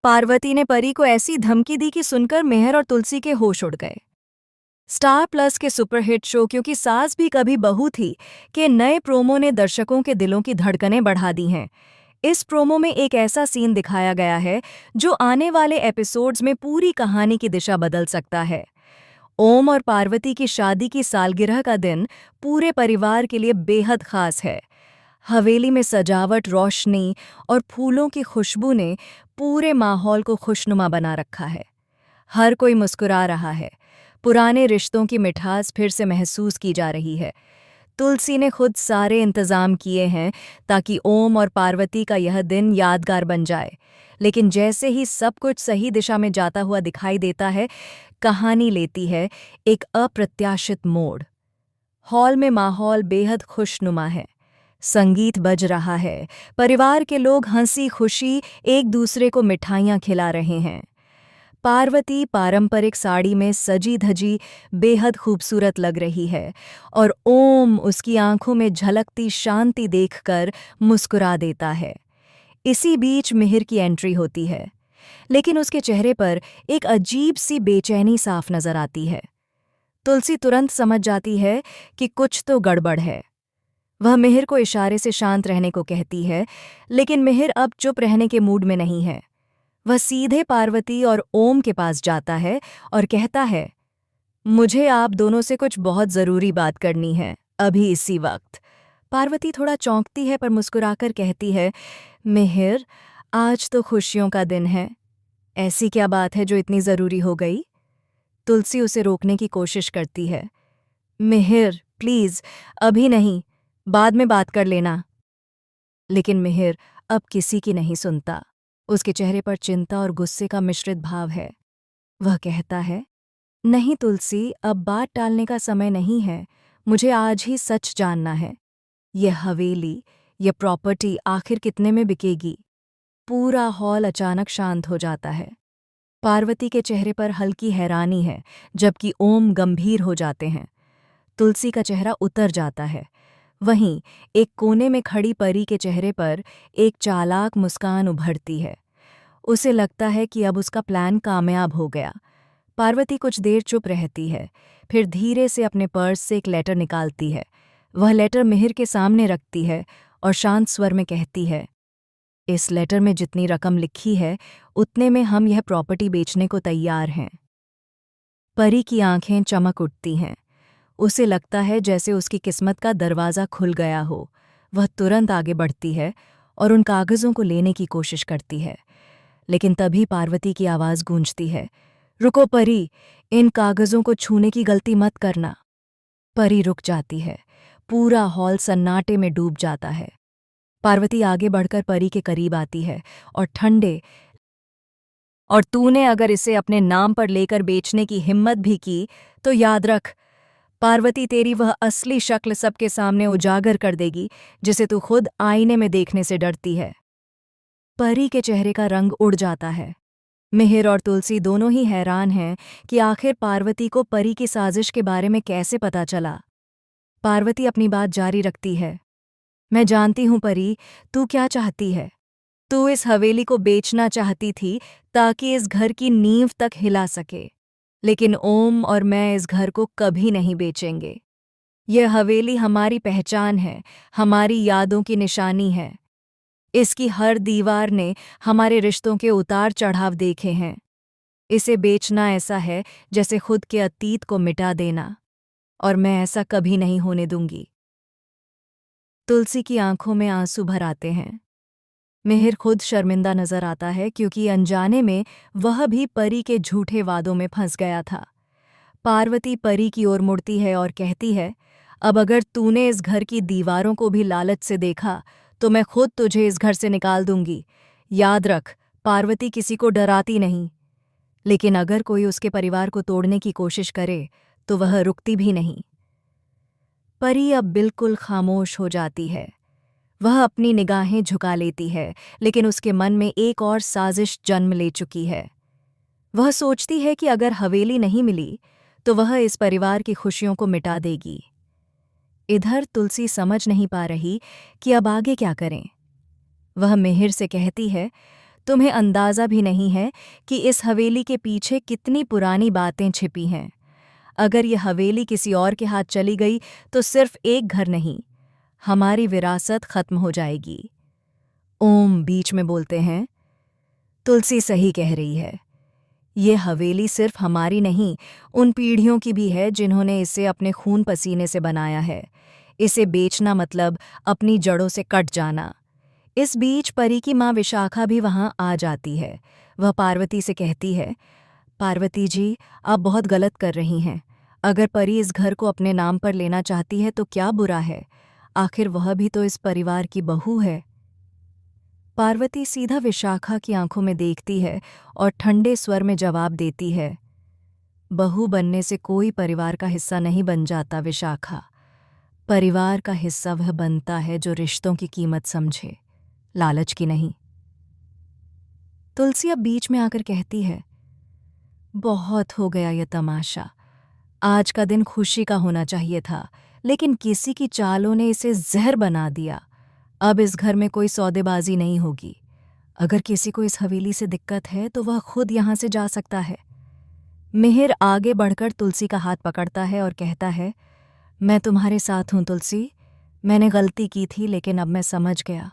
पार्वती ने परी को ऐसी धमकी दी कि सुनकर मेहर और तुलसी के होश उड़ गए। स्टार प्लस के सुपरहिट शो क्योंकि सास भी कभी बहू थी के नए प्रोमो ने दर्शकों के दिलों की धड़कनें बढ़ा दी हैं। इस प्रोमो में एक ऐसा सीन दिखाया गया है जो आने वाले एपिसोड्स में पूरी कहानी की दिशा बदल सकता है। ओम और पार्वती की शादी की सालगिरह का दिन पूरे परिवार के लिए बेहद खास है। हवेली में सजावट, रोशनी और फूलों की खुशबू ने पूरे माहौल को खुशनुमा बना रखा है। हर कोई मुस्कुरा रहा है। पुराने रिश्तों की मिठास फिर से महसूस की जा रही है। तुलसी ने खुद सारे इंतजाम किए हैं ताकि ओम और पार्वती का यह दिन यादगार बन जाए। लेकिन जैसे ही सब कुछ सही दिशा में जाता हुआ दिखाई देता है, कहानी लेती है एक अप्रत्याशित मोड़। हॉल में माहौल बेहद खुशनुमा है। संगीत बज रहा है। परिवार के लोग हंसी खुशी एक दूसरे को मिठाइयाँ खिला रहे हैं। पार्वती पारंपरिक साड़ी में सजी धजी बेहद खूबसूरत लग रही है और ओम उसकी आंखों में झलकती शांति देखकर मुस्कुरा देता है। इसी बीच मिहिर की एंट्री होती है, लेकिन उसके चेहरे पर एक अजीब सी बेचैनी साफ नजर आती है। तुलसी तुरंत समझ जाती है कि कुछ तो गड़बड़ है। वह मिहिर को इशारे से शांत रहने को कहती है, लेकिन मिहिर अब चुप रहने के मूड में नहीं है। वह सीधे पार्वती और ओम के पास जाता है और कहता है, मुझे आप दोनों से कुछ बहुत ज़रूरी बात करनी है, अभी इसी वक्त। पार्वती थोड़ा चौंकती है पर मुस्कुराकर कहती है, मिहिर, आज तो खुशियों का दिन है। ऐसी क्या बात है जो इतनी ज़रूरी हो गई? तुलसी उसे रोकने की कोशिश करती है। मिहिर, प्लीज़, अभी नहीं, बाद में बात कर लेना। लेकिन मिहिर अब किसी की नहीं सुनता। उसके चेहरे पर चिंता और गुस्से का मिश्रित भाव है। वह कहता है, नहीं तुलसी, अब बात टालने का समय नहीं है। मुझे आज ही सच जानना है। यह हवेली, यह प्रॉपर्टी आखिर कितने में बिकेगी? पूरा हॉल अचानक शांत हो जाता है। पार्वती के चेहरे पर हल्की हैरानी है, जबकि ओम गंभीर हो जाते हैं। तुलसी का चेहरा उतर जाता है। वहीं एक कोने में खड़ी परी के चेहरे पर एक चालाक मुस्कान उभरती है। उसे लगता है कि अब उसका प्लान कामयाब हो गया। पार्वती कुछ देर चुप रहती है, फिर धीरे से अपने पर्स से एक लेटर निकालती है। वह लेटर मिहिर के सामने रखती है और शांत स्वर में कहती है, इस लेटर में जितनी रकम लिखी है उतने में हम यह प्रॉपर्टी बेचने को तैयार हैं। परी की आंखें चमक उठती हैं। उसे लगता है जैसे उसकी किस्मत का दरवाज़ा खुल गया हो। वह तुरंत आगे बढ़ती है और उन कागज़ों को लेने की कोशिश करती है, लेकिन तभी पार्वती की आवाज़ गूंजती है, रुको परी, इन कागज़ों को छूने की गलती मत करना। परी रुक जाती है। पूरा हॉल सन्नाटे में डूब जाता है। पार्वती आगे बढ़कर परी के करीब आती है और ठंडे, और तूने अगर इसे अपने नाम पर लेकर बेचने की हिम्मत भी की तो याद रख, पार्वती तेरी वह असली शक्ल सबके सामने उजागर कर देगी जिसे तू खुद आईने में देखने से डरती है। परी के चेहरे का रंग उड़ जाता है। मिहिर और तुलसी दोनों ही हैरान हैं कि आखिर पार्वती को परी की साजिश के बारे में कैसे पता चला। पार्वती अपनी बात जारी रखती है, मैं जानती हूं परी, तू क्या चाहती है। तू इस हवेली को बेचना चाहती थी ताकि इस घर की नींव तक हिला सके, लेकिन ओम और मैं इस घर को कभी नहीं बेचेंगे। यह हवेली हमारी पहचान है, हमारी यादों की निशानी है। इसकी हर दीवार ने हमारे रिश्तों के उतार चढ़ाव देखे हैं। इसे बेचना ऐसा है जैसे खुद के अतीत को मिटा देना, और मैं ऐसा कभी नहीं होने दूंगी। तुलसी की आंखों में आंसू भर आते हैं। मिहिर खुद शर्मिंदा नजर आता है क्योंकि अनजाने में वह भी परी के झूठे वादों में फंस गया था। पार्वती परी की ओर मुड़ती है और कहती है, अब अगर तूने इस घर की दीवारों को भी लालच से देखा तो मैं खुद तुझे इस घर से निकाल दूंगी। याद रख, पार्वती किसी को डराती नहीं, लेकिन अगर कोई उसके परिवार को तोड़ने की कोशिश करे तो वह रुकती भी नहीं। परी अब बिल्कुल खामोश हो जाती है। वह अपनी निगाहें झुका लेती है, लेकिन उसके मन में एक और साजिश जन्म ले चुकी है। वह सोचती है कि अगर हवेली नहीं मिली तो वह इस परिवार की खुशियों को मिटा देगी। इधर तुलसी समझ नहीं पा रही कि अब आगे क्या करें। वह मिहिर से कहती है, तुम्हें अंदाज़ा भी नहीं है कि इस हवेली के पीछे कितनी पुरानी बातें छिपी हैं। अगर ये हवेली किसी और के हाथ चली गई तो सिर्फ एक घर नहीं, हमारी विरासत खत्म हो जाएगी। ओम बीच में बोलते हैं। तुलसी सही कह रही है। ये हवेली सिर्फ हमारी नहीं, उन पीढ़ियों की भी है जिन्होंने इसे अपने खून पसीने से बनाया है। इसे बेचना मतलब अपनी जड़ों से कट जाना। इस बीच परी की माँ विशाखा भी वहाँ आ जाती है। वह पार्वती से कहती है, पार्वती जी, आप बहुत गलत कर रही हैं। अगर परी इस घर को अपने नाम पर लेना चाहती है तो क्या बुरा है, आखिर वह भी तो इस परिवार की बहू है। पार्वती सीधा विशाखा की आंखों में देखती है और ठंडे स्वर में जवाब देती है, बहू बनने से कोई परिवार का हिस्सा नहीं बन जाता विशाखा। परिवार का हिस्सा वह बनता है जो रिश्तों की कीमत समझे, लालच की नहीं। तुलसी अब बीच में आकर कहती है, बहुत हो गया ये तमाशा। आज का दिन खुशी का होना चाहिए था, लेकिन किसी की चालों ने इसे जहर बना दिया। अब इस घर में कोई सौदेबाजी नहीं होगी। अगर किसी को इस हवेली से दिक्कत है तो वह खुद यहाँ से जा सकता है। मिहिर आगे बढ़कर तुलसी का हाथ पकड़ता है और कहता है, मैं तुम्हारे साथ हूँ तुलसी। मैंने गलती की थी लेकिन अब मैं समझ गया।